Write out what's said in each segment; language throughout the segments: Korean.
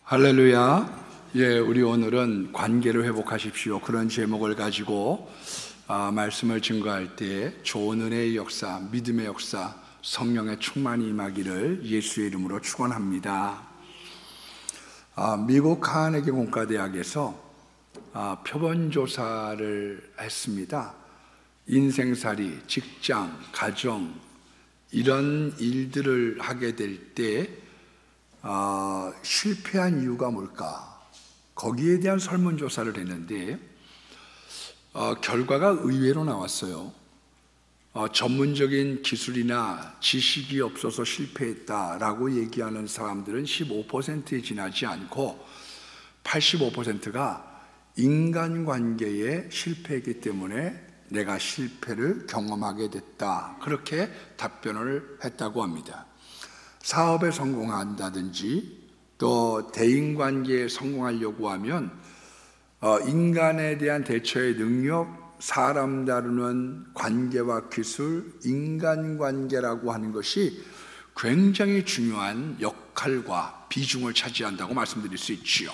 할렐루야. 예, 우리 오늘은 관계를 회복하십시오. 그런 제목을 가지고 말씀을 증거할 때 좋은 은혜의 역사, 믿음의 역사, 성령의 충만이 임하기를 예수의 이름으로 축원합니다. 미국 카네기 공과대학에서 표본조사를 했습니다. 인생살이, 직장, 가정 이런 일들을 하게 될 때 실패한 이유가 뭘까? 거기에 대한 설문조사를 했는데 결과가 의외로 나왔어요. 전문적인 기술이나 지식이 없어서 실패했다라고 얘기하는 사람들은 15%에 지나지 않고 85%가 인간관계에 실패했기 때문에 내가 실패를 경험하게 됐다, 그렇게 답변을 했다고 합니다. 사업에 성공한다든지 또 대인관계에 성공하려고 하면 인간에 대한 대처의 능력, 사람 다루는 관계와 기술, 인간관계라고 하는 것이 굉장히 중요한 역할과 비중을 차지한다고 말씀드릴 수 있지요.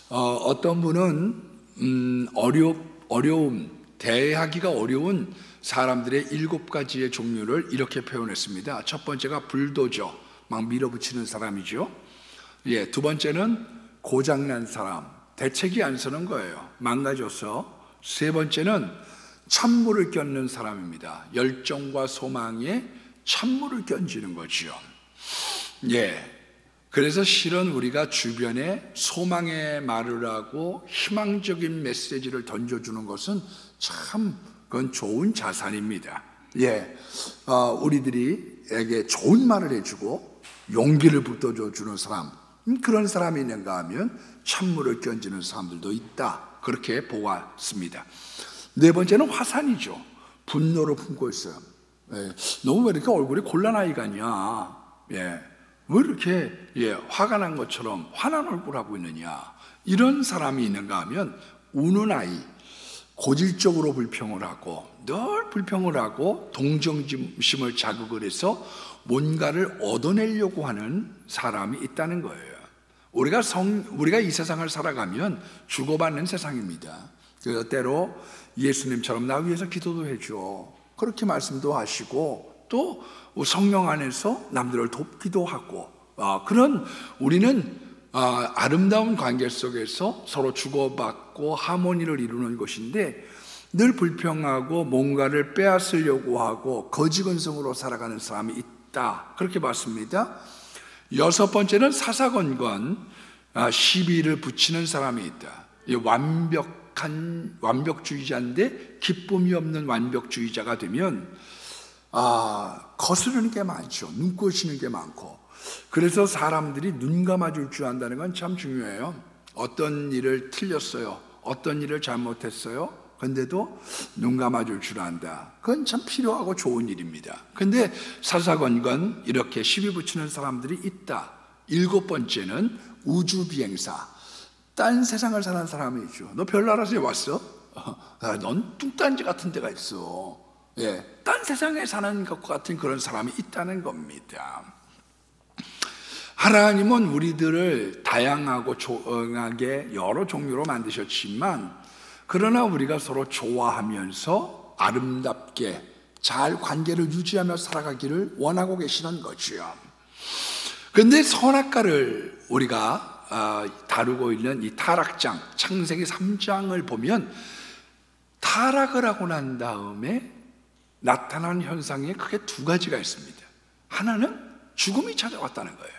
어떤 분은 대하기가 어려운 사람들의 7가지의 종류를 이렇게 표현했습니다. 첫 번째가 불도저, 막 밀어붙이는 사람이죠. 예, 두 번째는 고장난 사람, 대책이 안 서는 거예요. 망가져서. 세 번째는 찬물을 끼얹는 사람입니다. 열정과 소망에 찬물을 끼얹는 거죠. 예, 그래서 실은 우리가 주변에 소망의 말을 하고 희망적인 메시지를 던져주는 것은 참 그건 좋은 자산입니다. 예, 우리들에게 좋은 말을 해주고 용기를 북돋워주는 사람, 그런 사람이 있는가 하면 찬물을 끼얹는 사람들도 있다, 그렇게 보았습니다. 네 번째는 화산이죠. 분노를 품고 있어요. 예, 너 왜 이렇게 얼굴이 곤란하게 가냐? 예, 왜 이렇게 화가 난 것처럼 화난 얼굴 하고 있느냐? 이런 사람이 있는가 하면 우는 아이, 고질적으로 불평을 하고 늘 불평을 하고 동정심을 자극을 해서 뭔가를 얻어내려고 하는 사람이 있다는 거예요. 우리가 이 세상을 살아가면 주고받는 세상입니다. 그래서 때로 예수님처럼 나 위해서 기도도 해줘, 그렇게 말씀도 하시고 또 성령 안에서 남들을 돕기도 하고, 그런 우리는 아름다운 관계 속에서 서로 주고받고 하모니를 이루는 것인데, 늘 불평하고 뭔가를 빼앗으려고 하고 거지근성으로 살아가는 사람이 있다, 그렇게 봤습니다. 여섯 번째는 사사건건 시비를 붙이는 사람이 있다. 완벽주의자인데 기쁨이 없는 완벽주의자가 되면 거스르는 게 많죠. 눈꼴시는 게 많고. 그래서 사람들이 눈 감아줄 줄 안다는 건 참 중요해요. 어떤 일을 틀렸어요, 어떤 일을 잘못했어요, 근데도 눈 감아줄 줄 안다. 그건 참 필요하고 좋은 일입니다. 근데 사사건건 이렇게 시비 붙이는 사람들이 있다. 일곱 번째는 우주비행사, 딴 세상을 사는 사람이죠. 너 별나라에서 왔어? 넌 뚱딴지 같은 데가 있어. 예, 딴 세상에 사는 것 같은 그런 사람이 있다는 겁니다. 하나님은 우리들을 다양하고 조용하게 여러 종류로 만드셨지만, 그러나 우리가 서로 좋아하면서 아름답게 잘 관계를 유지하며 살아가기를 원하고 계시는 거죠. 그런데 선악과를 우리가 다루고 있는 이 타락장, 창세기 3장을 보면 타락을 하고 난 다음에 나타난 현상에 크게 두 가지가 있습니다. 하나는 죽음이 찾아왔다는 거예요.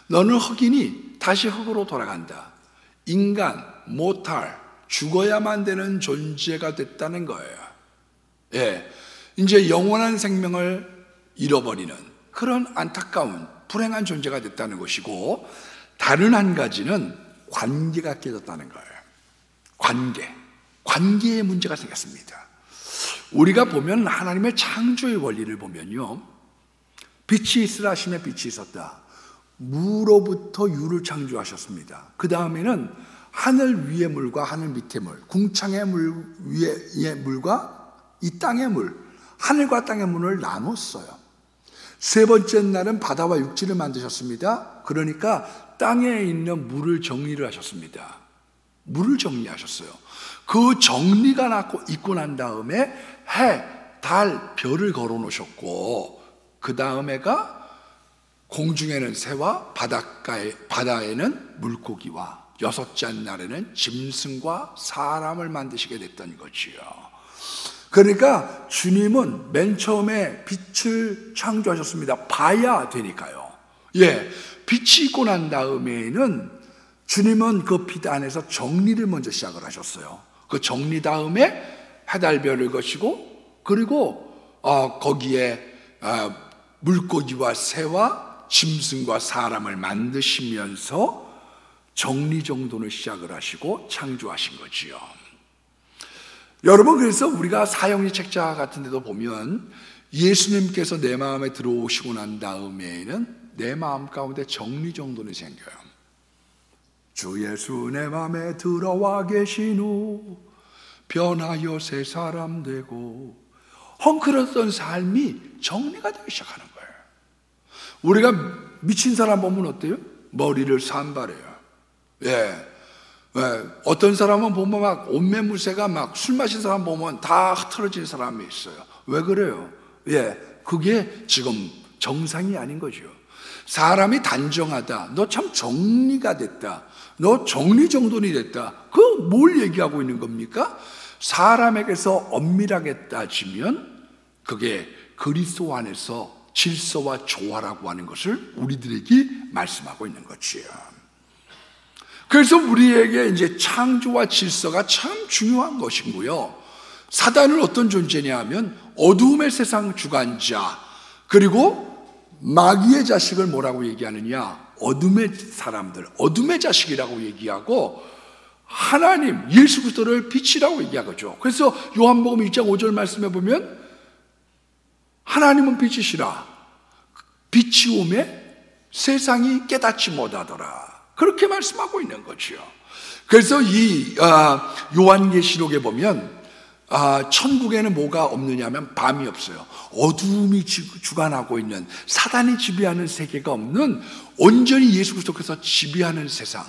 너는 흑인이 다시 흑으로 돌아간다. 인간, 모탈, 죽어야만 되는 존재가 됐다는 거예요. 예, 이제 영원한 생명을 잃어버리는 그런 안타까운 불행한 존재가 됐다는 것이고, 다른 한 가지는 관계가 깨졌다는 거예요. 관계에 문제가 생겼습니다. 우리가 보면 하나님의 창조의 원리를 보면요, 빛이 있으라 하시며 빛이 있었다. 무로부터 유를 창조하셨습니다. 그 다음에는 하늘 위의 물과 하늘 밑의 물, 궁창의 물 위의 물과 이 땅의 물, 하늘과 땅의 물을 나눴어요. 세 번째 날은 바다와 육지를 만드셨습니다. 그러니까 땅에 있는 물을 정리를 하셨습니다. 물을 정리하셨어요. 그 정리가 있고 난 다음에 해, 달, 별을 걸어 놓으셨고, 그 다음에가 공중에는 새와 바다에는 물고기와 여섯째 날에는 짐승과 사람을 만드시게 됐던 거지요. 그러니까 주님은 맨 처음에 빛을 창조하셨습니다. 봐야 되니까요. 예, 빛이 있고 난 다음에는 주님은 그 빛 안에서 정리를 먼저 시작을 하셨어요. 그 정리 다음에 해달별을 거시고, 그리고 거기에 물고기와 새와 짐승과 사람을 만드시면서 정리정돈을 시작을 하시고 창조하신 거지요. 여러분, 그래서 우리가 사형리 책자 같은 데도 보면 예수님께서 내 마음에 들어오시고 난 다음에는 내 마음 가운데 정리정돈이 생겨요. 주 예수 내 마음에 들어와 계신 후 변하여 새 사람 되고, 헝클었던 삶이 정리가 되기 시작하는 거예요. 우리가 미친 사람 보면 어때요? 머리를 산발해요. 예. 어떤 사람은 보면 막 옷매무새가 막 술 마신 사람 보면 다 흐트러진 사람이 있어요. 왜 그래요? 예. 그게 지금 정상이 아닌 거죠. 사람이 단정하다. 너 참 정리가 됐다. 너 정리정돈이 됐다. 그 뭘 얘기하고 있는 겁니까? 사람에게서 엄밀하게 따지면 그게 그리스도 안에서 질서와 조화라고 하는 것을 우리들에게 말씀하고 있는 거지요. 그래서 우리에게 이제 창조와 질서가 참 중요한 것이고요. 사단은 어떤 존재냐 하면 어두움의 세상 주관자, 그리고 마귀의 자식을 뭐라고 얘기하느냐? 어둠의 사람들, 어둠의 자식이라고 얘기하고, 하나님, 예수 그리스도를 빛이라고 얘기하죠. 그래서 요한복음 1장 5절 말씀에 보면 하나님은 빛이시라, 빛이 오매 세상이 깨닫지 못하더라, 그렇게 말씀하고 있는 거죠. 그래서 이 요한계시록에 보면 천국에는 뭐가 없느냐면 밤이 없어요. 어두움이 주관하고 있는, 사단이 지배하는 세계가 없는, 온전히 예수 그리스도께서 지배하는 세상.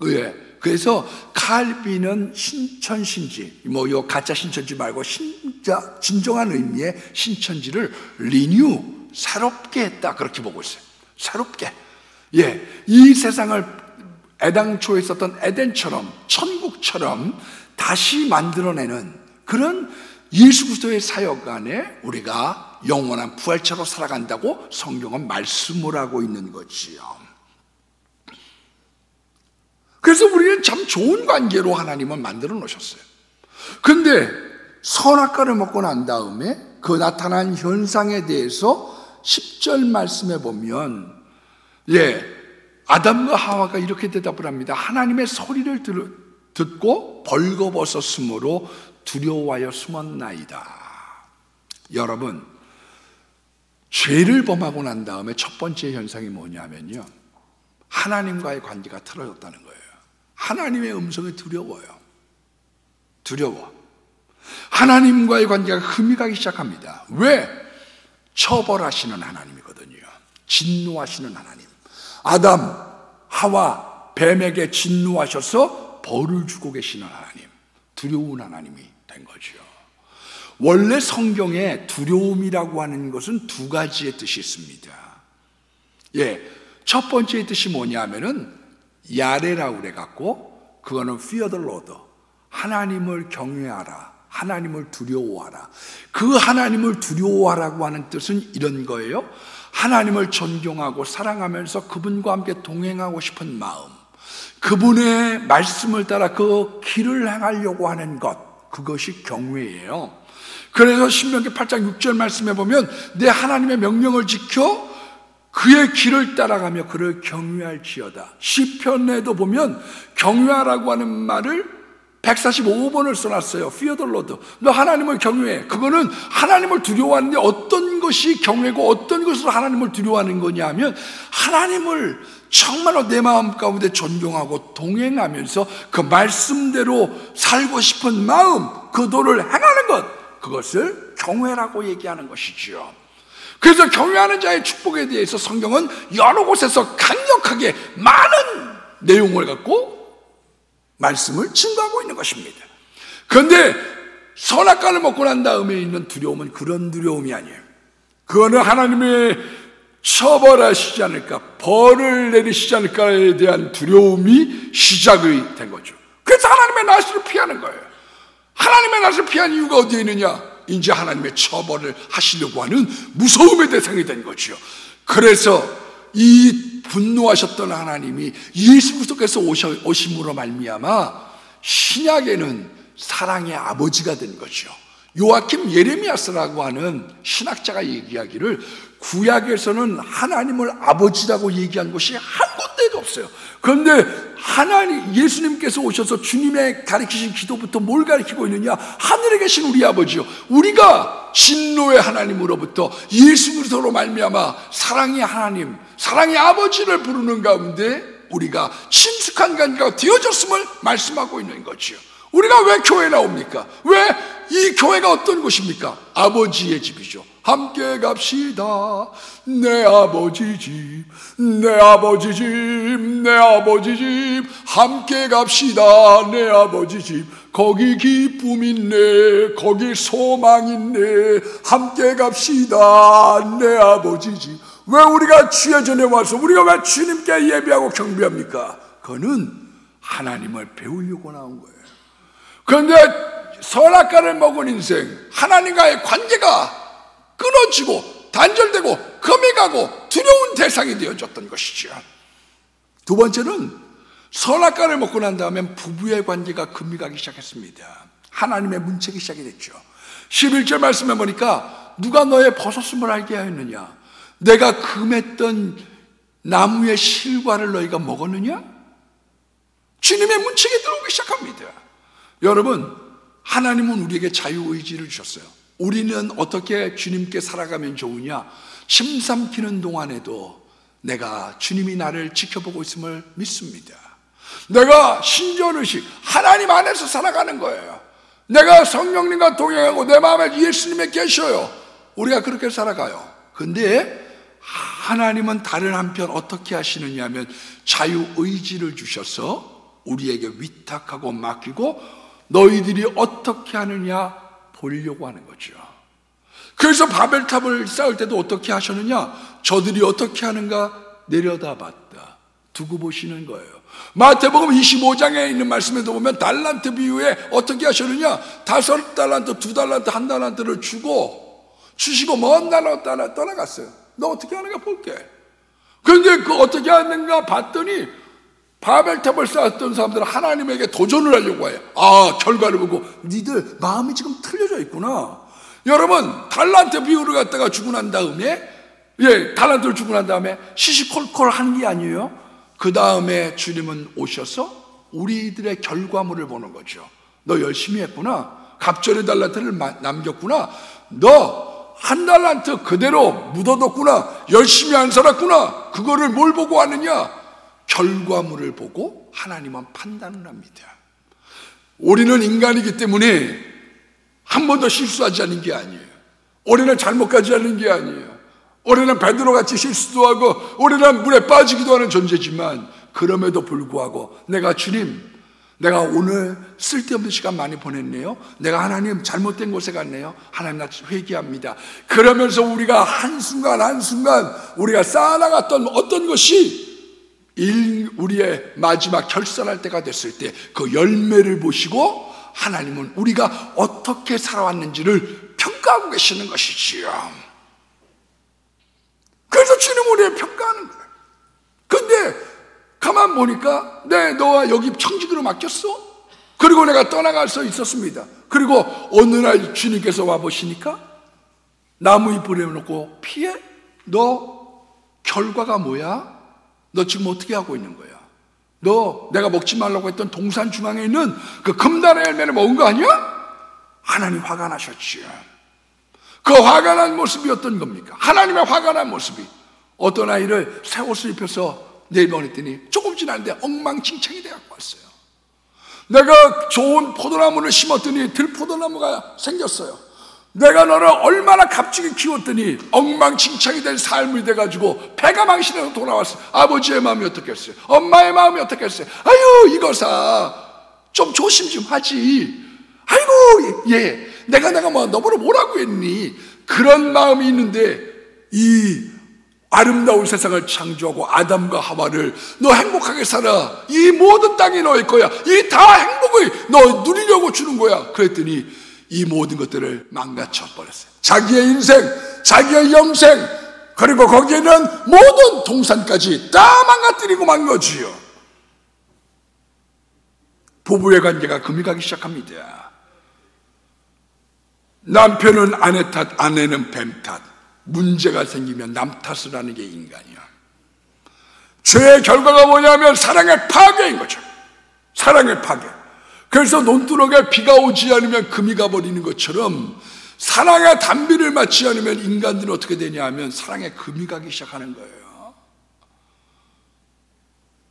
예. 그래서 칼빈은 신천신지, 요 가짜 신천지 말고 진정한 의미의 신천지를 리뉴, 새롭게 했다, 그렇게 보고 있어요. 새롭게. 예. 이 세상을 애당초에 있었던 에덴처럼, 천국처럼 다시 만들어내는 그런 예수 그리스도의 사역 안에 우리가 영원한 부활체로 살아간다고 성경은 말씀을 하고 있는 거지요. 그래서 우리는 참 좋은 관계로 하나님은 만들어 놓으셨어요. 그런데 선악과를 먹고 난 다음에 그 나타난 현상에 대해서 10절 말씀에 보면, 예, 아담과 하와가 이렇게 대답을 합니다. 하나님의 소리를 듣고 벌거벗었으므로 두려워하여 숨었나이다. 여러분, 죄를 범하고 난 다음에 첫 번째 현상이 뭐냐면요, 하나님과의 관계가 틀어졌다는 거예요. 하나님의 음성이 두려워요. 두려워. 하나님과의 관계가 흠이 가기 시작합니다. 왜? 처벌하시는 하나님이거든요. 진노하시는 하나님. 아담, 하와, 뱀에게 진노하셔서 벌을 주고 계시는 하나님, 두려운 하나님이 된 거죠. 원래 성경에 두려움이라고 하는 것은 두 가지의 뜻이 있습니다. 예, 첫 번째의 뜻이 뭐냐면은 야레라고 그래갖고, 그거는 fear the Lord, 하나님을 경외하라, 하나님을 두려워하라. 그 하나님을 두려워하라고 하는 뜻은 이런 거예요. 하나님을 존경하고 사랑하면서 그분과 함께 동행하고 싶은 마음, 그분의 말씀을 따라 그 길을 행하려고 하는 것, 그것이 경외예요. 그래서 신명기 8장 6절 말씀에 보면 내 하나님의 명령을 지켜 그의 길을 따라가며 그를 경외할지어다. 시편에도 보면 경외하라고 하는 말을 145번을 써놨어요. Fear the Lord. 너 하나님을 경외해. 그거는 하나님을 두려워하는데 어떤 것이 경외고 어떤 것으로 하나님을 두려워하는 거냐 하면, 하나님을 정말로 내 마음 가운데 존경하고 동행하면서 그 말씀대로 살고 싶은 마음, 그 도를 행하는 것, 그것을 경외라고 얘기하는 것이지요. 그래서 경외하는 자의 축복에 대해서 성경은 여러 곳에서 강력하게 많은 내용을 갖고 말씀을 증거하고 있는 것입니다. 그런데 선악과를 먹고 난 다음에 있는 두려움은 그런 두려움이 아니에요. 그거는 하나님의 처벌하시지 않을까, 벌을 내리시지 않을까에 대한 두려움이 시작이 된 거죠. 그래서 하나님의 날씨를 피하는 거예요. 하나님의 날씨를 피한 이유가 어디에 있느냐? 이제 하나님의 처벌을 하시려고 하는 무서움의 대상이 된 거죠. 그래서 이 분노하셨던 하나님이 예수 그리스도께서 오심으로 말미암아 신약에는 사랑의 아버지가 된 거죠. 요아킴 예레미야스라고 하는 신학자가 얘기하기를 구약에서는 하나님을 아버지라고 얘기한 곳이 한 군데도 없어요. 그런데 예수님께서 오셔서 주님의 가르치신 기도부터 뭘 가르치고 있느냐? 하늘에 계신 우리 아버지요, 우리가 진노의 하나님으로부터 예수 그리스도로 말미암아 사랑의 하나님, 사랑의 아버지를 부르는 가운데 우리가 친숙한 관계가 되어졌음을 말씀하고 있는 거지요. 우리가 왜 교회에 나옵니까? 왜 이 교회가 어떤 곳입니까? 아버지의 집이죠. 함께 갑시다. 내 아버지 집, 내 아버지 집, 내 아버지 집. 함께 갑시다. 내 아버지 집. 거기 기쁨 있네. 거기 소망 있네. 함께 갑시다. 내 아버지 집. 왜 우리가 주의 전에 와서 우리가 왜 주님께 예배하고 경배합니까? 그거는 하나님을 배우려고 나온 거예요. 그런데 선악과를 먹은 인생, 하나님과의 관계가 끊어지고 단절되고 금이 가고 두려운 대상이 되어졌던 것이죠. 두 번째는 선악과를 먹고 난 다음에 부부의 관계가 금이 가기 시작했습니다. 하나님의 문책이 시작이 됐죠. 11절 말씀해 보니까 누가 너의 버섯음을 알게 하였느냐? 내가 금했던 나무의 실과를 너희가 먹었느냐? 주님의 문책이 들어오기 시작합니다. 여러분, 하나님은 우리에게 자유의지를 주셨어요. 우리는 어떻게 주님께 살아가면 좋으냐? 침 삼키는 동안에도 내가 주님이 나를 지켜보고 있음을 믿습니다. 내가 신전의식, 하나님 안에서 살아가는 거예요. 내가 성령님과 동행하고 내 마음에 예수님이 계셔요. 우리가 그렇게 살아가요. 근데 하나님은 다른 한편 어떻게 하시느냐 하면 자유의지를 주셔서 우리에게 위탁하고 맡기고 너희들이 어떻게 하느냐 보려고 하는 거죠. 그래서 바벨탑을 쌓을 때도 어떻게 하셨느냐? 저들이 어떻게 하는가 내려다봤다, 두고 보시는 거예요. 마태복음 25장에 있는 말씀에도 보면 달란트 비유에 어떻게 하셨느냐? 5달란트, 2달란트, 1달란트를 주시고 먼 나라 떠나갔어요. 너 어떻게 하는가 볼게. 그런데 그 어떻게 하는가 봤더니 바벨탑을 쌓았던 사람들은 하나님에게 도전을 하려고 해요. 결과를 보고 니들 마음이 지금 틀려져 있구나. 여러분, 달란트 비유를 갖다가 주고 난 다음에, 달란트를 주고 난 다음에 시시콜콜 하는 게 아니에요. 그 다음에 주님은 오셔서 우리들의 결과물을 보는 거죠. 너 열심히 했구나. 갑절의 달란트를 남겼구나. 너 1달란트 그대로 묻어뒀구나. 열심히 안 살았구나. 그거를 뭘 보고 하느냐? 결과물을 보고 하나님은 판단을 합니다. 우리는 인간이기 때문에 한 번도 실수하지 않은 게 아니에요. 우리는 잘못하지 않은 게 아니에요. 우리는 베드로같이 실수도 하고 우리는 물에 빠지기도 하는 존재지만, 그럼에도 불구하고 주님, 내가 오늘 쓸데없는 시간 많이 보냈네요. 내가 하나님 잘못된 곳에 갔네요. 하나님 나 회개합니다. 그러면서 우리가 한순간 우리가 쌓아나갔던 어떤 것이 우리의 마지막 결산할 때가 됐을 때 그 열매를 보시고 하나님은 우리가 어떻게 살아왔는지를 평가하고 계시는 것이지요. 그래서 주님은 우리를 평가하는 거예요. 근데 가만 보니까 너와 여기 청지기로 맡겼어? 그리고 내가 떠나갈 수 있었습니다. 그리고 어느 날 주님께서 와보시니까 나무 잎을 내놓고 피해? 너 결과가 뭐야? 너 지금 어떻게 하고 있는 거야? 너 내가 먹지 말라고 했던 동산 중앙에 있는 그 금단의 열매를 먹은 거 아니야? 하나님 화가 나셨지요. 그 화가 난 모습이 어떤 겁니까? 하나님의 화가 난 모습이, 어떤 아이를 새 옷을 입혀서 내보냈더니 조금 지났는데 엉망진창이 돼갖고 왔어요. 내가 좋은 포도나무를 심었더니 들포도나무가 생겼어요. 내가 너를 얼마나 값지게 키웠더니 엉망진창이 된 삶이 돼가지고 배가 망신해서 돌아왔어. 아버지의 마음이 어떻겠어요? 엄마의 마음이 어떻겠어요? 아유, 이거사 좀 조심 좀 하지. 아이고, 예, 내가 뭐 너보러 뭐라고 했니? 그런 마음이 있는데 이 아름다운 세상을 창조하고 아담과 하와를 너 행복하게 살아, 이 모든 땅이 너의 거야, 이 다 행복을 너 누리려고 주는 거야. 그랬더니 이 모든 것들을 망가쳐 버렸어요. 자기의 인생, 자기의 영생, 그리고 거기에 있는 모든 동산까지 다 망가뜨리고 만 거지요. 부부의 관계가 금이 가기 시작합니다. 남편은 아내 탓, 아내는 뱀 탓. 문제가 생기면 남 탓을 하는 게 인간이야. 죄의 결과가 뭐냐면 사랑의 파괴인 거죠. 사랑의 파괴. 그래서 논두렁에 비가 오지 않으면 금이 가버리는 것처럼 사랑의 단비를 맞지 않으면 인간들은 어떻게 되냐 하면 사랑의 금이 가기 시작하는 거예요.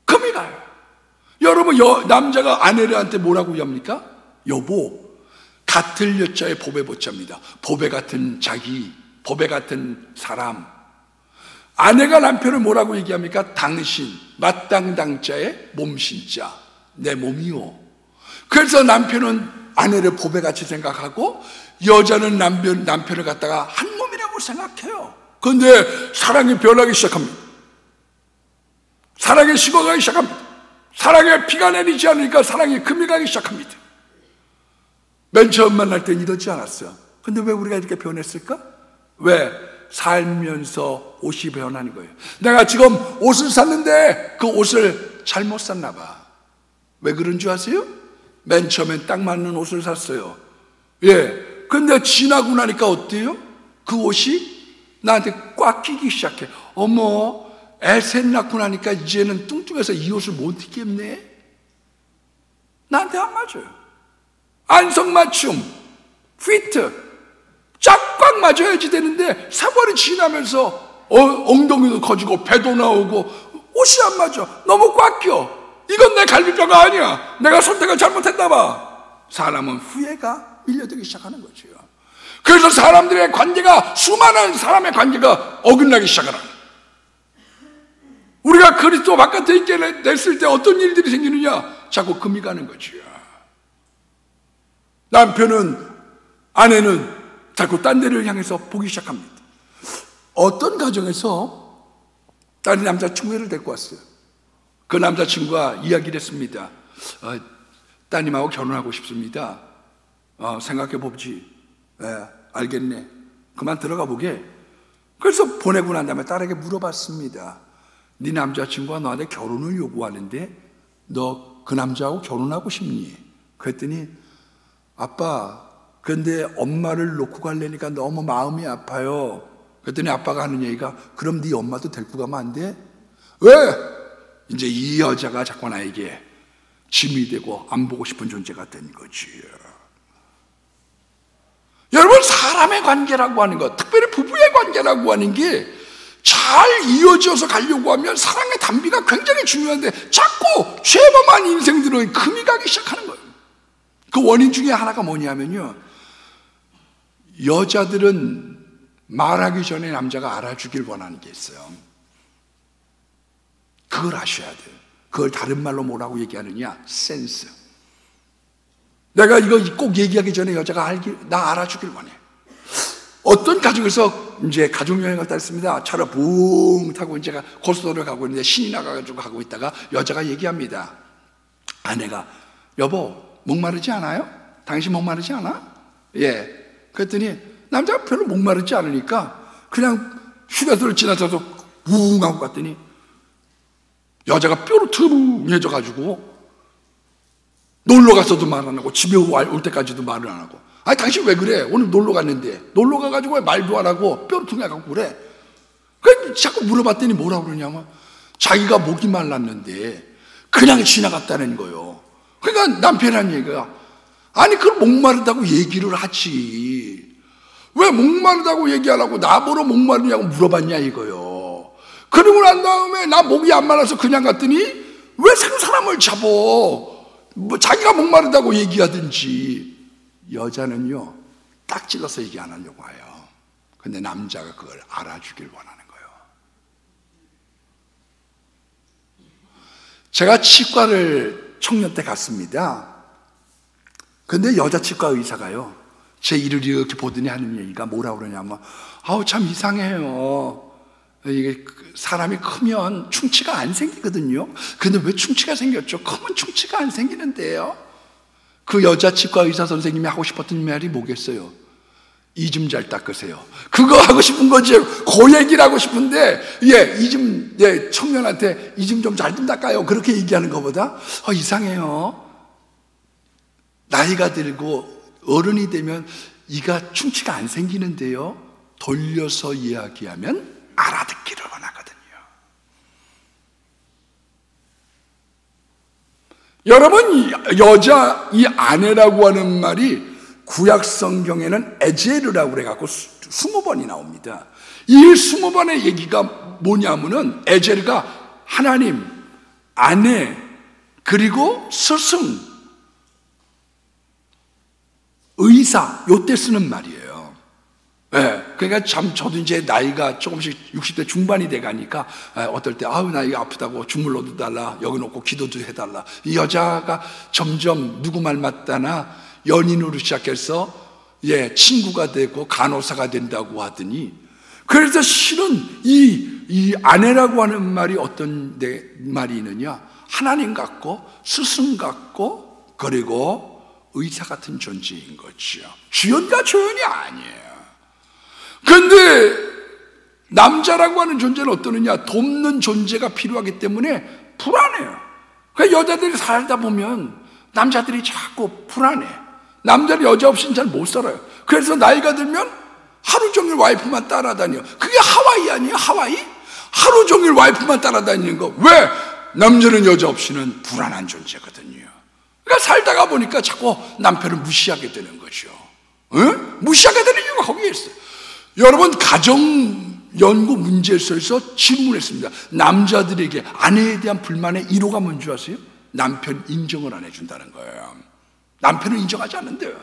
금이 가요. 여러분, 남자가 아내한테 뭐라고 합니까? 여보. 같을 여자의 보배 보자입니다. 보배 같은 자기, 보배 같은 사람. 아내가 남편을 뭐라고 얘기합니까? 당신, 마땅당자의 몸신자, 내 몸이요. 그래서 남편은 아내를 보배같이 생각하고 여자는 남편을 갖다가 한 몸이라고 생각해요. 그런데 사랑이 변하기 시작합니다. 사랑이 식어가기 시작합니다. 사랑에 피가 내리지 않으니까 사랑이 금이 가기 시작합니다. 맨 처음 만날 땐 이러지 않았어요. 근데 왜 우리가 이렇게 변했을까? 왜? 살면서 옷이 변하는 거예요. 내가 지금 옷을 샀는데 그 옷을 잘못 샀나 봐. 왜 그런 줄 아세요? 맨 처음엔 딱 맞는 옷을 샀어요. 예. 근데 지나고 나니까 어때요? 그 옷이 나한테 꽉 끼기 시작해. 어머, 애 셋 낳고 나니까 이제는 뚱뚱해서 이 옷을 못 입겠네? 나한테 안 맞아요. 안성맞춤, 피트, 짝꽉 맞아야지 되는데 세월이 지나면서 엉덩이도 커지고 배도 나오고 옷이 안 맞아. 너무 꽉 껴. 이건 내 갈비뼈가 아니야. 내가 선택을 잘못했나 봐. 사람은 후회가 밀려들기 시작하는 거죠. 그래서 사람들의 관계가, 수많은 사람의 관계가 어긋나기 시작하는 거예요. 우리가 그리스도 바깥에 있게 냈을 때 어떤 일들이 생기느냐? 자꾸 금이 가는 거죠. 남편은, 아내는 자꾸 딴 데를 향해서 보기 시작합니다. 어떤 가정에서 다른 남자친구를 데리고 왔어요. 그 남자친구가 이야기를 했습니다. 따님하고 결혼하고 싶습니다. 생각해보지. 알겠네. 그만 들어가 보게. 그래서 보내고 난 다음에 딸에게 물어봤습니다. 네 남자친구가 너한테 결혼을 요구하는데 너 그 남자하고 결혼하고 싶니? 그랬더니 아빠, 근데 엄마를 놓고 가려니까 너무 마음이 아파요. 그랬더니 아빠가 하는 얘기가 그럼 네 엄마도 데리고 가면 안 돼? 왜? 이제 이 여자가 자꾸 나에게 짐이 되고 안 보고 싶은 존재가 된 거지. 여러분, 사람의 관계라고 하는 것, 특별히 부부의 관계라고 하는 게 잘 이어져서 가려고 하면 사랑의 단비가 굉장히 중요한데 자꾸 죄범한 인생들은 금이 가기 시작하는 거예요. 그 원인 중에 하나가 뭐냐면요, 여자들은 말하기 전에 남자가 알아주길 원하는 게 있어요. 그걸 아셔야 돼요. 그걸 다른 말로 뭐라고 얘기하느냐? 센스. 내가 이거 꼭 얘기하기 전에 여자가 나 알아주길 원해. 어떤 가족에서 이제 가족여행을 갔다 왔습니다. 차로 붕 타고 이제 고속도로를 가고 있는데 신이 나가가지고 가고 있다가 여자가 얘기합니다. 아내가, 여보, 목마르지 않아요? 당신 목마르지 않아? 예. 그랬더니 남자가 별로 목마르지 않으니까 그냥 휴게소를 지나쳐서 붕 하고 갔더니 여자가 뾰루퉁해져가지고 놀러 가서도 말 안 하고 집에 올 때까지도 말을 안 하고, 아니 당신 왜 그래? 오늘 놀러 갔는데 놀러 가가지고 왜 말도 안 하고 뾰루퉁해갖고 그래? 그래 자꾸 물어봤더니 뭐라고 그러냐면 자기가 목이 말랐는데 그냥 지나갔다는 거예요. 그러니까 남편이란 얘기가, 아니 그걸 목마르다고 얘기를 하지 왜 목마르다고 얘기하라고 나보러 목마르냐고 물어봤냐 이거요. 그러고 난 다음에 나 목이 안 말라서 그냥 갔더니 왜 사람을 잡어? 뭐 자기가 목마르다고 얘기하든지. 여자는요 딱 찔러서 얘기 안 하려고 해요. 근데 남자가 그걸 알아주길 원하는 거예요. 제가 치과를 청년 때 갔습니다. 근데 여자 치과 의사가요, 제 이를 이렇게 보더니 하는 얘기가 뭐라고 그러냐면, 아우 참 이상해요. 이게 사람이 크면 충치가 안 생기거든요. 근데 왜 충치가 생겼죠? 크면 충치가 안 생기는데요. 그 여자 치과 의사 선생님이 하고 싶었던 말이 뭐겠어요? 이 좀 잘 닦으세요. 그거 하고 싶은 거지. 그 얘기를 하고 싶은데, 청년한테 이 좀 잘 좀 닦아요. 그렇게 얘기하는 것보다, 이상해요. 나이가 들고 어른이 되면 이가 충치가 안 생기는데요. 돌려서 이야기하면 알아듣기를 원하거든요. 여러분, 여자 이 아내라고 하는 말이 구약 성경에는 에제르라고 그래갖고 20번이 나옵니다. 이 20번의 얘기가 뭐냐면은 에제르가 하나님, 아내, 그리고 스승, 의사, 요때 쓰는 말이에요. 네, 그러니까 참 저도 이제 나이가 조금씩 60대 중반이 돼 가니까 어떨 때 나 이거 아프다고 주물러도 달라, 여기 놓고 기도도 해달라. 이 여자가 점점 누구 말 맞다나 연인으로 시작해서 친구가 되고 간호사가 된다고 하더니, 그래서 실은 이 아내라고 하는 말이 어떤 말이 있느냐, 하나님 같고 스승 같고 그리고 의사 같은 존재인 거죠. 주연과 조연이 아니에요. 그런데 남자라고 하는 존재는 어떠느냐, 돕는 존재가 필요하기 때문에 불안해요. 그러니까 여자들이 살다 보면 남자들이 자꾸 불안해. 남자는 여자 없이는 잘 못 살아요. 그래서 나이가 들면 하루 종일 와이프만 따라다녀. 그게 하와이 아니에요? 하와이? 하루 종일 와이프만 따라다니는 거. 왜? 남자는 여자 없이는 불안한 존재거든요. 그러니까 살다가 보니까 자꾸 남편을 무시하게 되는 거죠. 응? 무시하게 되는 이유가 거기에 있어요. 여러분, 가정연구 문제에서 질문했습니다. 남자들에게 아내에 대한 불만의 1호가 뭔지 아세요? 남편 인정을 안 해준다는 거예요. 남편을 인정하지 않는데요.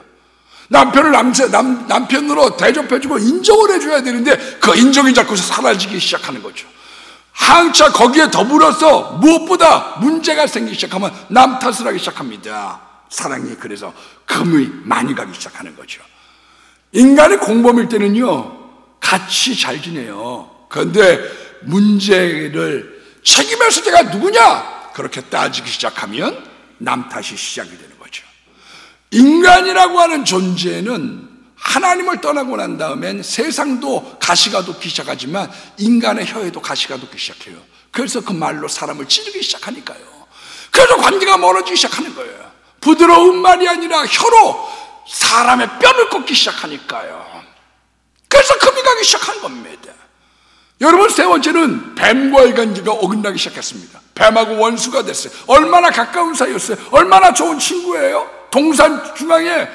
남편을 남편으로 대접해주고 인정을 해줘야 되는데 그 인정이 자꾸 사라지기 시작하는 거죠. 한차 거기에 더불어서 무엇보다 문제가 생기기 시작하면 남 탓을 하기 시작합니다. 사랑이 그래서 금이 많이 가기 시작하는 거죠. 인간이 공범일 때는요, 같이 잘 지내요. 그런데 문제를 책임에서 제가 누구냐? 그렇게 따지기 시작하면 남 탓이 시작이 되는 거죠. 인간이라고 하는 존재는 하나님을 떠나고 난 다음엔 세상도 가시가 돋기 시작하지만 인간의 혀에도 가시가 돋기 시작해요. 그래서 그 말로 사람을 찌르기 시작하니까요. 그래서 관계가 멀어지기 시작하는 거예요. 부드러운 말이 아니라 혀로 사람의 뼈를 꺾기 시작하니까요. 그래서 금이 가기 시작한 겁니다. 여러분, 세 번째는 뱀과의 관계가 어긋나기 시작했습니다. 뱀하고 원수가 됐어요. 얼마나 가까운 사이였어요. 얼마나 좋은 친구예요. 동산 중앙에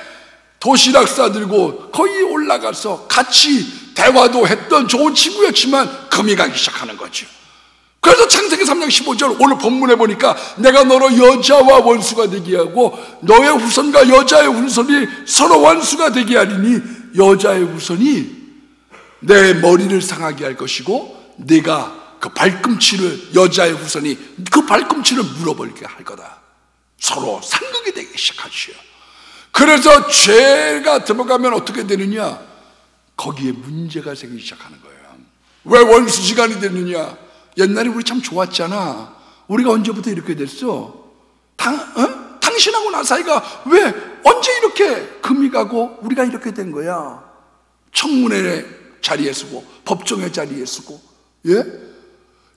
도시락 싸들고 거기 올라가서 같이 대화도 했던 좋은 친구였지만 금이 가기 시작하는 거죠. 그래서 창세기 3장 15절 오늘 본문에 보니까 내가 너로 여자와 원수가 되게 하고 너의 후손과 여자의 후손이 서로 원수가 되게 하리니 여자의 후손이 내 머리를 상하게 할 것이고 내가 그 발꿈치를, 여자의 후손이 그 발꿈치를 물어버리게 할 거다. 서로 상극이 되기 시작하지요. 그래서 죄가 들어가면 어떻게 되느냐? 거기에 문제가 생기기 시작하는 거예요. 왜 원수지간이 되느냐? 옛날에 우리 참 좋았잖아. 우리가 언제부터 이렇게 됐어? 당신하고 나 사이가 왜 언제 이렇게 금이 가고 우리가 이렇게 된 거야? 청문회 자리에 서고 법정의 자리에 서고,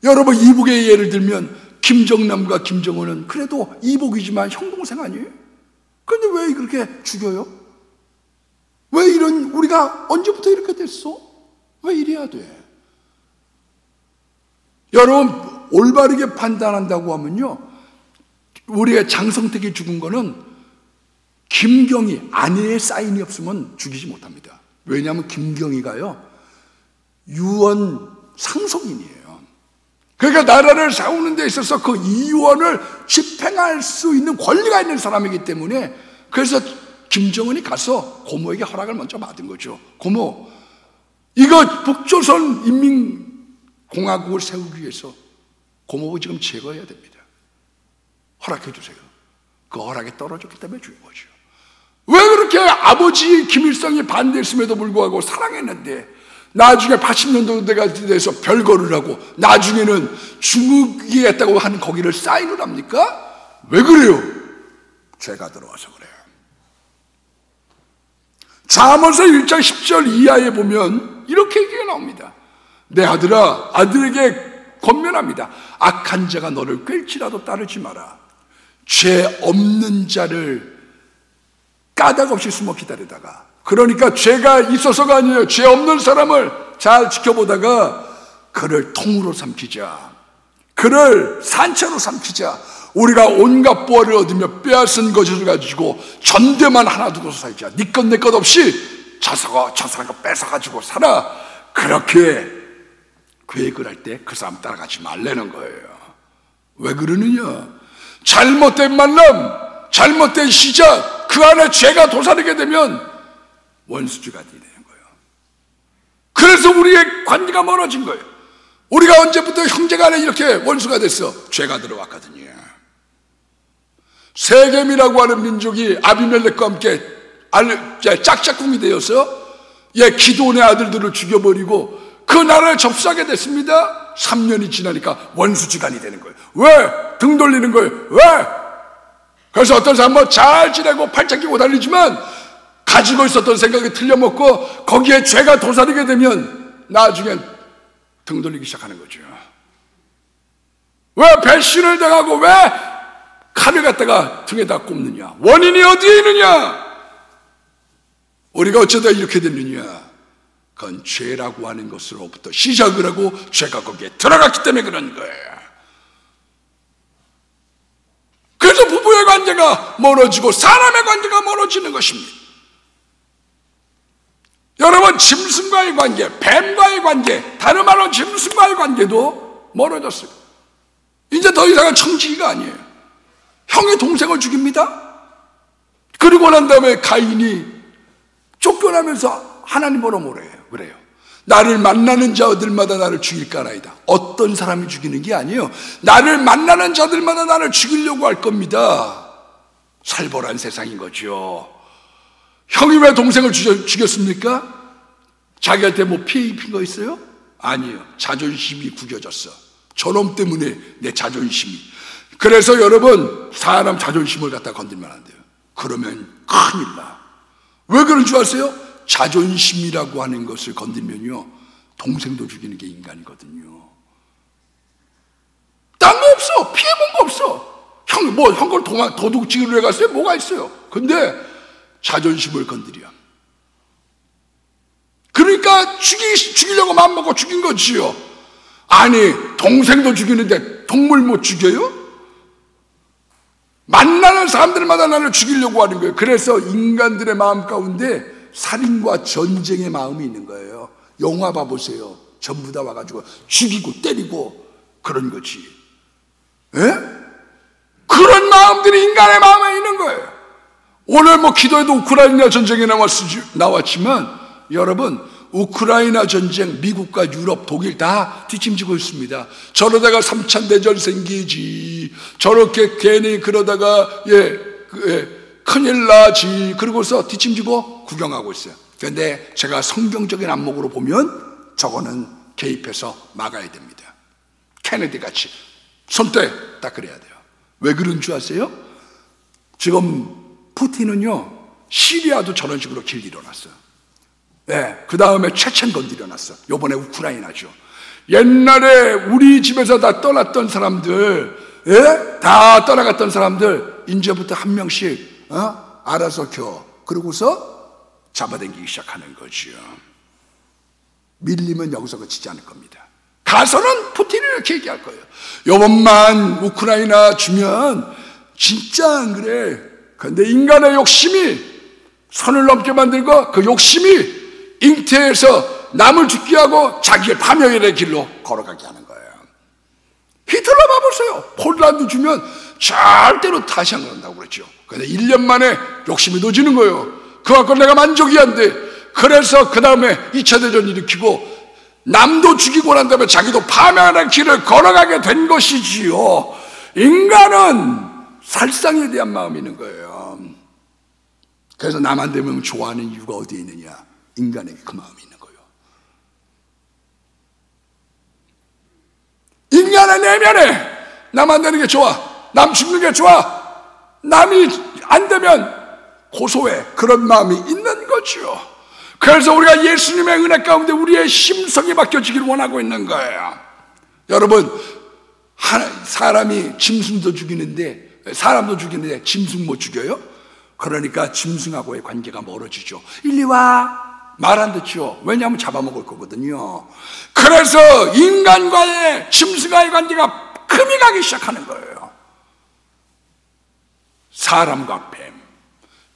여러분, 이북의 예를 들면 김정남과 김정은은 그래도 이북이지만 형동생 아니에요? 근데 왜 그렇게 죽여요? 왜 우리가 언제부터 이렇게 됐어? 왜 이래야 돼? 여러분, 올바르게 판단한다고 하면요, 우리의 장성택이 죽은 거는 김경희 아내의 사인이 없으면 죽이지 못합니다. 왜냐하면 김경희가요, 유언 상속인이에요. 그러니까 나라를 세우는 데 있어서 그 이유언을 집행할 수 있는 권리가 있는 사람이기 때문에, 그래서 김정은이 가서 고모에게 허락을 먼저 받은 거죠. 고모, 이거 북조선 인민공화국을 세우기 위해서 고모를 지금 제거해야 됩니다. 허락해 주세요. 그 허락에 떨어졌기 때문에 죽은 거죠. 왜 그렇게 아버지 김일성이 반대했음에도 불구하고 사랑했는데 나중에 80년도가 돼서 별거를 하고 나중에는 죽이겠다고 하는 거기를 사인을 합니까? 왜 그래요? 죄가 들어와서 그래요. 잠언서 1장 10절 이하에 보면 이렇게 얘기가 나옵니다. 내 아들아, 아들에게 권면합니다. 악한 자가 너를 꿰일지라도 따르지 마라. 죄 없는 자를 까닭 없이 숨어 기다리다가, 그러니까 죄가 있어서가 아니에요. 죄 없는 사람을 잘 지켜보다가 그를 통으로 삼키자, 그를 산채로 삼키자. 우리가 온갖 보화를 얻으며 빼앗은 것을 가지고 전대만 하나 두고서 살자. 네 것 내 것 없이 저 사람 거 뺏어가지고 살아. 그렇게 계획을 할 때 그 사람 따라가지 말라는 거예요. 왜 그러느냐? 잘못된 만남, 잘못된 시작, 그 안에 죄가 도사리게 되면 원수지가 되는 거예요. 그래서 우리의 관계가 멀어진 거예요. 우리가 언제부터 형제간에 이렇게 원수가 됐어? 죄가 들어왔거든요. 세겜이라고 하는 민족이 아비멜렉과 함께 짝짝꿍이 되어서 기드온의 아들들을 죽여버리고 그 나라를 접수하게 됐습니다. 3년이 지나니까 원수지간이 되는 거예요. 왜? 등 돌리는 거예요. 왜? 그래서 어떤 사람은 잘 지내고 팔짱 끼고 다니지만 가지고 있었던 생각이 틀려먹고 거기에 죄가 도사리게 되면 나중엔 등 돌리기 시작하는 거죠. 왜 배신을 당하고 왜 칼을 갖다가 등에다 꼽느냐? 원인이 어디에 있느냐? 우리가 어쩌다 이렇게 됐느냐? 그건 죄라고 하는 것으로부터 시작을 하고 죄가 거기에 들어갔기 때문에 그런 거예요. 그래서 부부의 관계가 멀어지고 사람의 관계가 멀어지는 것입니다. 여러분, 짐승과의 관계, 뱀과의 관계, 다른 말로 짐승과의 관계도 멀어졌어요. 이제 더 이상은 청지기가 아니에요. 형이 동생을 죽입니다. 그리고 난 다음에 가인이 쫓겨나면서 하나님으로 그래요. 나를 만나는 자들마다 나를 죽일까나이다. 어떤 사람이 죽이는 게 아니에요. 나를 만나는 자들마다 나를 죽이려고 할 겁니다. 살벌한 세상인 거죠. 형이 왜 동생을 죽였습니까? 자기한테 뭐 피해 입힌 거 있어요? 아니에요. 자존심이 구겨졌어. 저놈 때문에 내 자존심이. 그래서 여러분, 사람 자존심을 갖다 건들면 안 돼요. 그러면 큰일 나. 왜 그런 줄 아세요? 자존심이라고 하는 것을 건들면요, 동생도 죽이는 게 인간이거든요. 딴 거 없어. 피해본 거 없어. 형 걸 도둑질을 해갔어요? 뭐가 있어요? 근데 자존심을 건드려. 그러니까 죽이려고 마음먹고 죽인 거지요. 아니, 동생도 죽이는데 동물 못 죽여요? 만나는 사람들마다 나를 죽이려고 하는 거예요. 그래서 인간들의 마음 가운데 살인과 전쟁의 마음이 있는 거예요. 영화 봐보세요. 전부 다 와가지고 죽이고 때리고 그런 거지. 예? 그런 마음들이 인간의 마음에 있는 거예요. 오늘 뭐 기도에도 우크라이나 전쟁이 나왔지만 여러분, 우크라이나 전쟁, 미국과 유럽, 독일 다 뒷짐지고 있습니다. 저러다가 3차 대전 생기지, 저렇게 괜히 그러다가 큰일 나지, 그러고서 뒷짐지고 구경하고 있어요. 그런데 제가 성경적인 안목으로 보면 저거는 개입해서 막아야 됩니다. 케네디 같이 손때 딱 그래야 돼요. 왜 그런 줄 아세요? 지금 푸틴은요, 시리아도 저런 식으로 길 일어났어요. 그 다음에 체첸 건드려놨어. 요번에 우크라이나죠. 옛날에 우리 집에서 다 떠났던 사람들, 다 떠나갔던 사람들 이제부터 한 명씩 알아서 그러고서 잡아당기기 시작하는 거죠. 밀리면 여기서 그치지 않을 겁니다. 가서는 푸틴이 이렇게 얘기할 거예요. 요번만 우크라이나 주면 진짜 안 그래. 그런데 인간의 욕심이 선을 넘게 만들고 그 욕심이 잉태해서 남을 죽게 하고 자기의 파멸의 길로 걸어가게 하는 거예요. 히틀러 봐보세요. 폴란드 주면 절대로 다시 안 그런다고 그랬죠. 근데 1년 만에 욕심이 도지는 거예요. 그 갖고 내가 만족이 안 돼. 그래서 그 다음에 2차 대전 일으키고 남도 죽이고 난 다음에 자기도 파멸의 길을 걸어가게 된 것이지요. 인간은 살상에 대한 마음이 있는 거예요. 그래서 남 안 되면 좋아하는 이유가 어디에 있느냐? 인간에게 그 마음이 있는 거예요. 인간의 내면에 남 안 되는 게 좋아, 남 죽는 게 좋아, 남이 안 되면 고소해, 그런 마음이 있는 거죠. 그래서 우리가 예수님의 은혜 가운데 우리의 심성이 바뀌어지기를 원하고 있는 거예요. 여러분, 사람이 짐승도 죽이는데, 사람도 죽이는데 짐승 못 죽여요? 그러니까 짐승하고의 관계가 멀어지죠. 이리 와, 말 안 듣죠. 왜냐하면 잡아먹을 거거든요. 그래서 인간과의 짐승과의 관계가 금이 가기 시작하는 거예요. 사람과 뱀,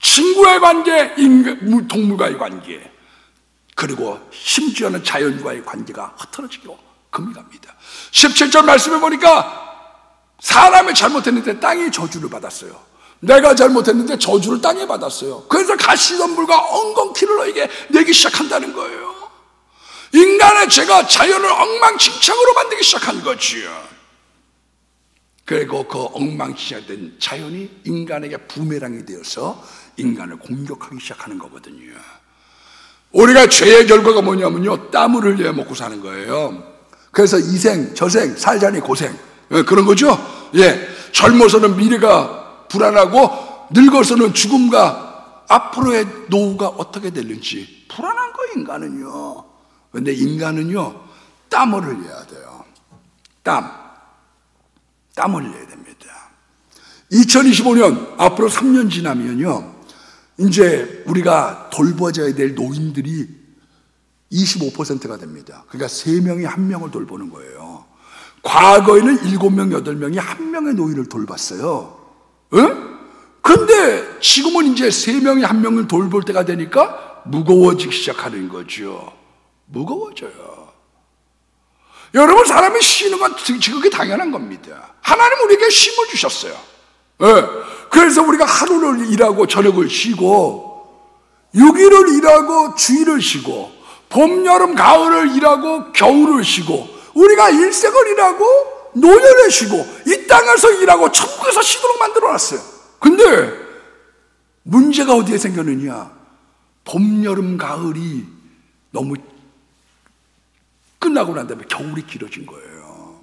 친구의 관계, 동물과의 관계, 그리고 심지어는 자연과의 관계가 흐트러지고 금이 갑니다. 17절 말씀해 보니까 사람이 잘못했는데 땅이 저주를 받았어요. 내가 잘못했는데 저주를 땅에 받았어요. 그래서 가시덤불과 엉겅퀴를 너에게 내기 시작한다는 거예요. 인간의 죄가 자연을 엉망진창으로 만들기 시작한 거지요. 그리고 그 엉망진창된 자연이 인간에게 부메랑이 되어서 인간을 공격하기 시작하는 거거든요. 우리가 죄의 결과가 뭐냐면요, 땀을 흘려 먹고 사는 거예요. 그래서 이생, 저생, 살자니 고생, 그런 거죠. 예, 젊어서는 미래가 불안하고 늙어서는 죽음과 앞으로의 노후가 어떻게 될는지 불안한 거예요, 인간은요. 근데 인간은요, 땀을 흘려야 돼요. 땀을 흘려야 됩니다. 2025년 앞으로 3년 지나면요, 이제 우리가 돌봐줘야 될 노인들이 25%가 됩니다. 그러니까 3명이 1명을 돌보는 거예요. 과거에는 7명, 8명이 1명의 노인을 돌봤어요. 응? 근데 지금은 이제 3명이 1명을 돌볼 때가 되니까 무거워지기 시작하는 거죠. 무거워져요. 여러분, 사람이 쉬는 건 지극히 당연한 겁니다. 하나님 우리에게 쉼을 주셨어요. 네. 그래서 우리가 하루를 일하고 저녁을 쉬고 6일을 일하고 주일을 쉬고 봄, 여름, 가을을 일하고 겨울을 쉬고 우리가 일생을 일하고 노년을 쉬고 이 땅에서 일하고 천국에서 쉬도록 만들어놨어요. 근데 문제가 어디에 생겼느냐? 봄, 여름, 가을이 너무 끝나고 난 다음에 겨울이 길어진 거예요.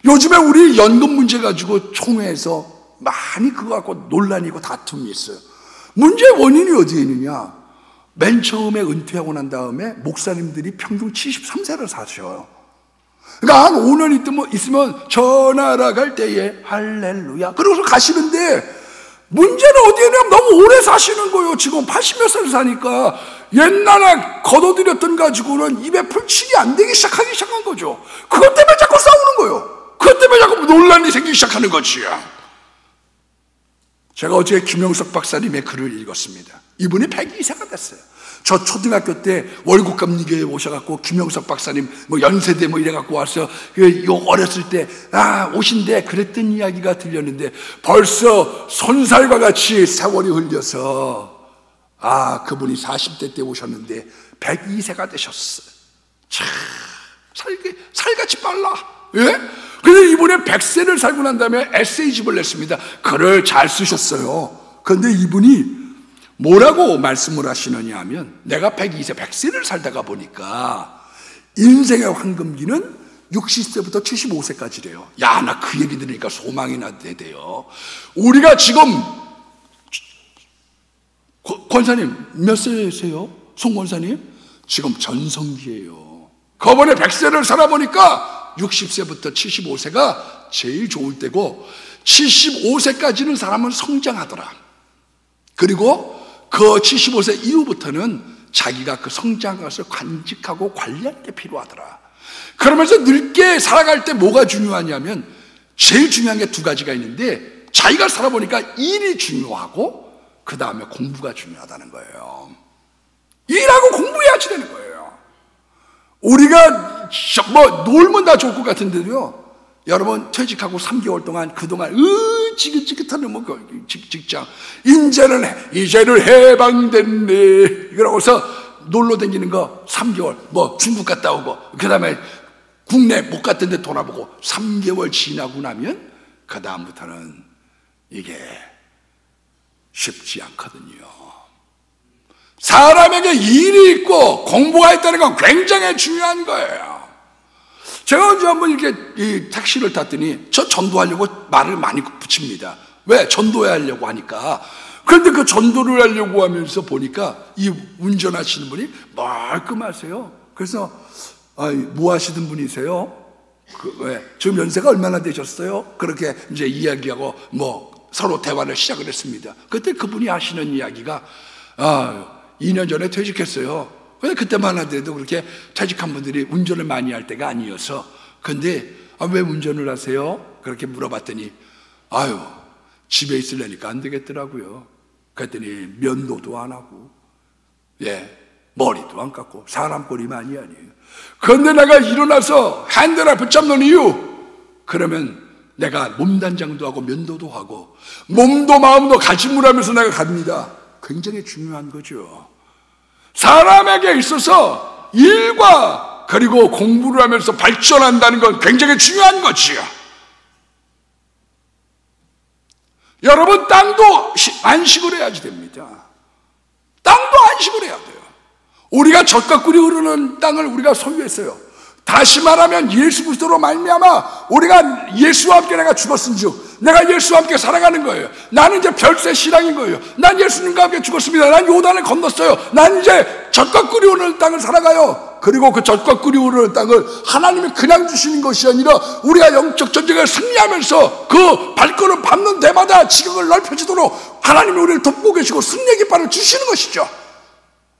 요즘에 우리 연금 문제 가지고 총회에서 많이 그거 갖고 논란이 있고 다툼이 있어요. 문제의 원인이 어디에 있느냐? 맨 처음에 은퇴하고 난 다음에 목사님들이 평균 73세를 사셔요. 그러니까 한 5년 있으면 저 나라 갈 때에 할렐루야 그러고서 가시는데, 문제는 어디에 있냐면 너무 오래 사시는 거예요. 지금 80몇 살 사니까 옛날에 걷어들였던 가지고는 입에 풀칠이 안 되기 시작하기 시작한 거죠. 그것 때문에 자꾸 싸우는 거예요. 그것 때문에 자꾸 논란이 생기기 시작하는 거지요. 제가 어제 김영석 박사님의 글을 읽었습니다. 이분이 102세가 됐어요. 저 초등학교 때 월곡감리교회에 오셔갖고 김영석 박사님 연세대 이래갖고 와서 어렸을 때 오신대 그랬던 이야기가 들렸는데 벌써 손살과 같이 세월이 흘려서 그분이 40대 때 오셨는데 102세가 되셨어요. 참 살같이 빨라. 예? 근데 이분이 100세를 살고 난 다음에 에세이집을 냈습니다. 글을 잘 쓰셨어요. 그런데 이분이 뭐라고 말씀을 하시느냐 하면, 내가 100세를 살다가 보니까 인생의 황금기는 60세부터 75세까지래요. 야, 나 그 얘기 들으니까 소망이 나대요. 우리가 지금 권사님 몇 세세요? 송 권사님? 지금 전성기예요. 그번에 100세를 살아보니까 60세부터 75세가 제일 좋을 때고 75세까지는 사람은 성장하더라. 그리고 그 75세 이후부터는 자기가 그 성장한 것을 간직하고 관리하는 게 필요하더라. 그러면서 늙게 살아갈 때 뭐가 중요하냐면 제일 중요한 게 2가지가 있는데, 자기가 살아보니까 일이 중요하고 그 다음에 공부가 중요하다는 거예요. 일하고 공부해야지 되는 거예요. 우리가 놀면 다 좋을 것 같은데도요, 여러분 퇴직하고 3개월 동안 그동안 지긋지긋한 뭐 직장, 이제는 해방됐네. 그러고서 놀러 다니는 거 3개월, 뭐 중국 갔다 오고, 그 다음에 국내 못 갔던데 돌아보고 3개월 지나고 나면 그 다음부터는 이게 쉽지 않거든요. 사람에게 일이 있고 공부가 있다는 건 굉장히 중요한 거예요. 제가 언제 한번 이렇게 이 택시를 탔더니 저 전도하려고 말을 많이 붙입니다. 왜? 전도해야 하려고 하니까. 그런데 그 전도를 하려고 하면서 보니까 이 운전하시는 분이 말끔하세요. 그래서 뭐 하시던 분이세요? 지금 연세가 얼마나 되셨어요? 그렇게 이제 이야기하고 뭐 서로 대화를 시작을 했습니다. 그때 그분이 하시는 이야기가 2년 전에 퇴직했어요. 근데 그때만 하더라도 그렇게 퇴직한 분들이 운전을 많이 할 때가 아니어서. 근데 왜 운전을 하세요? 그렇게 물어봤더니 집에 있으려니까 안 되겠더라고요. 그랬더니 면도도 안 하고 머리도 안 깎고 사람 꼴이만이 아니에요. 그런데 내가 일어나서 핸들을 붙잡는 이유, 그러면 내가 몸단장도 하고 면도도 하고 몸도 마음도 가짐을하면서 내가 갑니다. 굉장히 중요한 거죠. 사람에게 있어서 일과 그리고 공부를 하면서 발전한다는 건 굉장히 중요한 거지요. 여러분, 땅도 안식을 해야지 됩니다. 땅도 안식을 해야 돼요. 우리가 젖과 꿀이 흐르는 땅을 우리가 소유했어요. 다시 말하면 예수 그리스도로 말미암아 우리가 예수와 함께 내가 죽었은즉 내가 예수와 함께 살아가는 거예요. 나는 이제 별세 신앙인 거예요. 난 예수님과 함께 죽었습니다. 난 요단을 건넜어요. 난 이제 젖과 꿀이 흐르는 땅을 살아가요. 그리고 그 젖과 꿀이 흐르는 땅을 하나님이 그냥 주시는 것이 아니라 우리가 영적 전쟁을 승리하면서 그 발걸음 밟는 데마다 지경을 넓혀지도록 하나님이 우리를 돕고 계시고 승리의 깃발을 주시는 것이죠.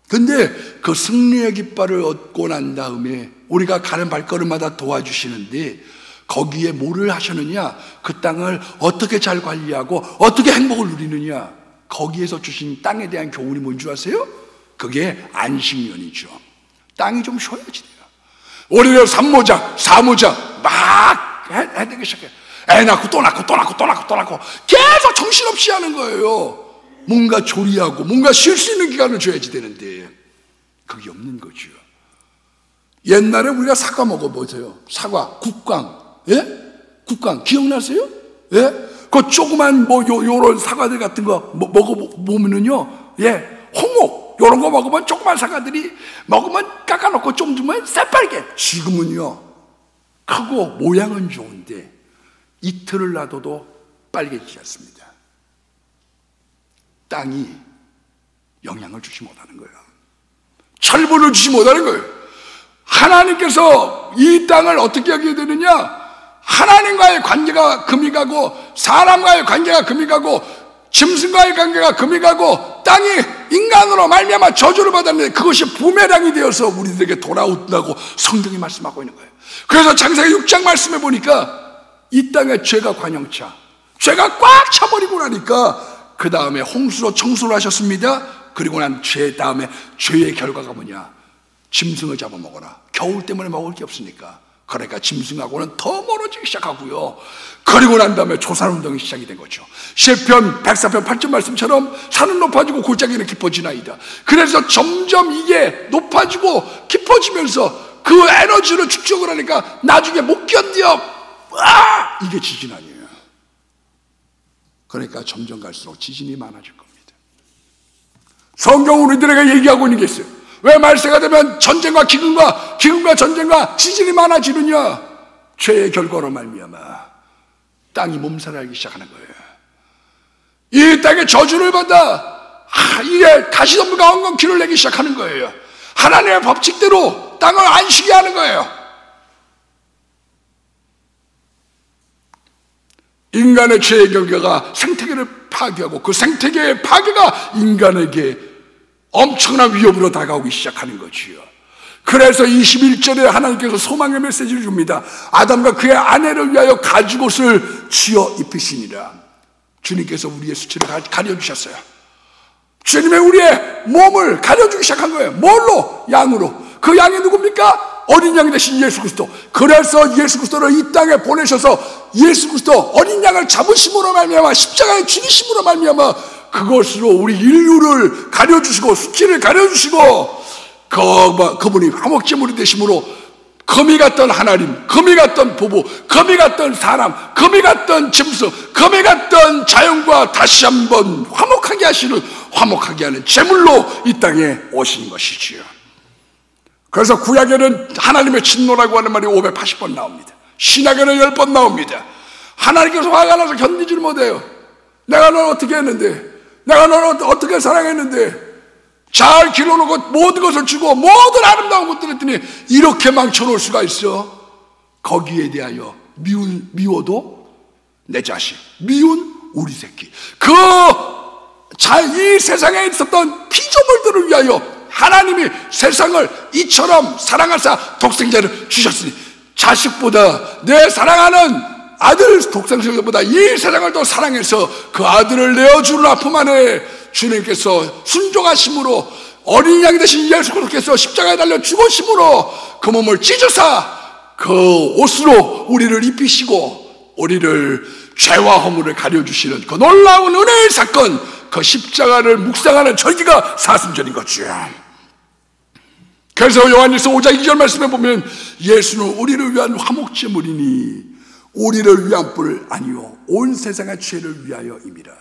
근데 그 승리의 깃발을 얻고 난 다음에 우리가 가는 발걸음마다 도와주시는데 거기에 뭐를 하셨느냐? 그 땅을 어떻게 잘 관리하고 어떻게 행복을 누리느냐? 거기에서 주신 땅에 대한 교훈이 뭔지 아세요? 그게 안식년이죠. 땅이 좀 쉬어야지 돼요. 우리는 산모장, 사모장 막 해대기 시작해. 애 낳고 또 낳고 또 낳고 또 낳고 또 낳고 계속 정신없이 하는 거예요. 뭔가 조리하고 뭔가 쉴 수 있는 기간을 줘야지 되는데 그게 없는 거죠. 옛날에 우리가 사과 먹어보세요. 사과, 국광. 국광 기억나세요? 그 조그만 요런 사과들 같은 거 먹어보면은요, 홍옥 요런 거 먹으면 조그만 사과들이 먹으면 깎아놓고 좀 주면 새빨개. 지금은요, 크고 모양은 좋은데 이틀을 놔둬도 빨개지지 않습니다. 땅이 영향을 주지 못하는 거예요. 철분을 주지 못하는 거예요. 하나님께서 이 땅을 어떻게 하게 되느냐? 하나님과의 관계가 금이 가고 사람과의 관계가 금이 가고 짐승과의 관계가 금이 가고 땅이 인간으로 말미암아 저주를 받았는데 그것이 부메랑이 되어서 우리들에게 돌아온다고 성경이 말씀하고 있는 거예요. 그래서 창세기 6장 말씀해 보니까 이 땅에 죄가 관영차, 죄가 꽉 차버리고 나니까 그 다음에 홍수로 청소를 하셨습니다. 그리고 난 죄 다음에 죄의 결과가 뭐냐? 짐승을 잡아먹어라. 겨울 때문에 먹을 게 없으니까. 그러니까 짐승하고는 더 멀어지기 시작하고요. 그리고 난 다음에 조산운동이 시작이 된 거죠. 시편 104편 8절 말씀처럼 산은 높아지고 골짜기는 깊어지나이다. 그래서 점점 이게 높아지고 깊어지면서 그 에너지를 축적을 하니까 나중에 못 견뎌. 이게 지진 아니에요. 그러니까 점점 갈수록 지진이 많아질 겁니다. 성경 우리들에게 얘기하고 있는 게 있어요. 왜 말세가 되면 전쟁과 기근과 전쟁과 지진이 많아지느냐? 죄의 결과로 말미암아 땅이 몸살하기 시작하는 거예요. 이 땅에 저주를 받아 이게 가시덤불과 엉겅퀴를 내기 시작하는 거예요. 하나님의 법칙대로 땅을 안 쉬게 하는 거예요. 인간의 죄의 결과가 생태계를 파괴하고 그 생태계의 파괴가 인간에게 엄청난 위협으로 다가오기 시작하는 거지요. 그래서 21절에 하나님께서 소망의 메시지를 줍니다. 아담과 그의 아내를 위하여 가죽옷을 지어 입히시니라. 주님께서 우리의 수치를 가려주셨어요. 주님의 우리의 몸을 가려주기 시작한 거예요. 뭘로? 양으로. 그 양이 누굽니까? 어린 양 대신 예수 그리스도. 그래서 예수 그리스도를 이 땅에 보내셔서 예수 그리스도 어린 양을 잡으심으로 말미암아 십자가에 죽이심으로 말미암아 그것으로 우리 인류를 가려주시고 수치를 가려주시고 그분이 화목제물이 되심으로 금이 같던 하나님, 금이 같던 부부, 금이 같던 사람, 금이 같던 짐승, 금이 같던 자연과 다시 한번 화목하게 하시는, 화목하게 하는 제물로 이 땅에 오신 것이지요. 그래서 구약에는 하나님의 진노라고 하는 말이 580번 나옵니다. 신약에는 10번 나옵니다. 하나님께서 화가 나서 견디지를 못해요. 내가 널 어떻게 했는데, 내가 널 어떻게 사랑했는데, 잘 길러놓고 모든 것을 주고 모든 아름다운 것들을 했더니 이렇게 망쳐놓을 수가 있어? 거기에 대하여 미워도 내 자식, 미운 우리 새끼, 이 세상에 있었던 피조물들을 위하여 하나님이 세상을 이처럼 사랑하사 독생자를 주셨으니 자식보다 내 사랑하는 아들 독생자보다 이 세상을 더 사랑해서 그 아들을 내어주는 아픔 안에 주님께서 순종하심으로 어린 양이 되신 예수 그리스도께서 십자가에 달려 죽으심으로 그 몸을 찢으사 그 옷으로 우리를 입히시고 우리를 죄와 허물을 가려주시는 그 놀라운 은혜의 사건, 그 십자가를 묵상하는 절기가 사순절인 거죠. 그래서 요한일서 5장 2절 말씀에 보면 예수는 우리를 위한 화목제물이니 우리를 위한 뿔 아니요 온 세상의 죄를 위하여입니다.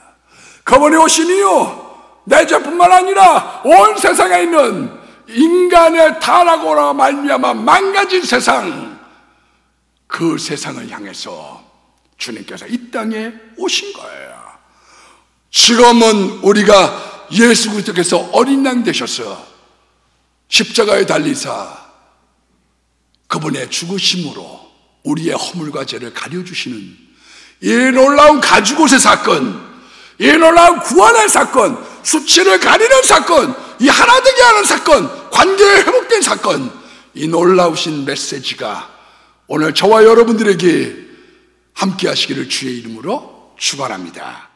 그분이 오신 이유 내 죄뿐만 아니라 온 세상에 있는 인간의 타락으로 말미암아 망가진 세상, 그 세상을 향해서 주님께서 이 땅에 오신 거예요. 지금은 우리가 예수 그리스도께서 어린 양 되셔서 십자가에 달리사 그분의 죽으심으로 우리의 허물과 죄를 가려주시는 이 놀라운 가죽옷의 사건, 이 놀라운 구원의 사건, 수치를 가리는 사건, 이 하나 되게 하는 사건, 관계의 회복된 사건, 이 놀라우신 메시지가 오늘 저와 여러분들에게 함께 하시기를 주의 이름으로 축원합니다.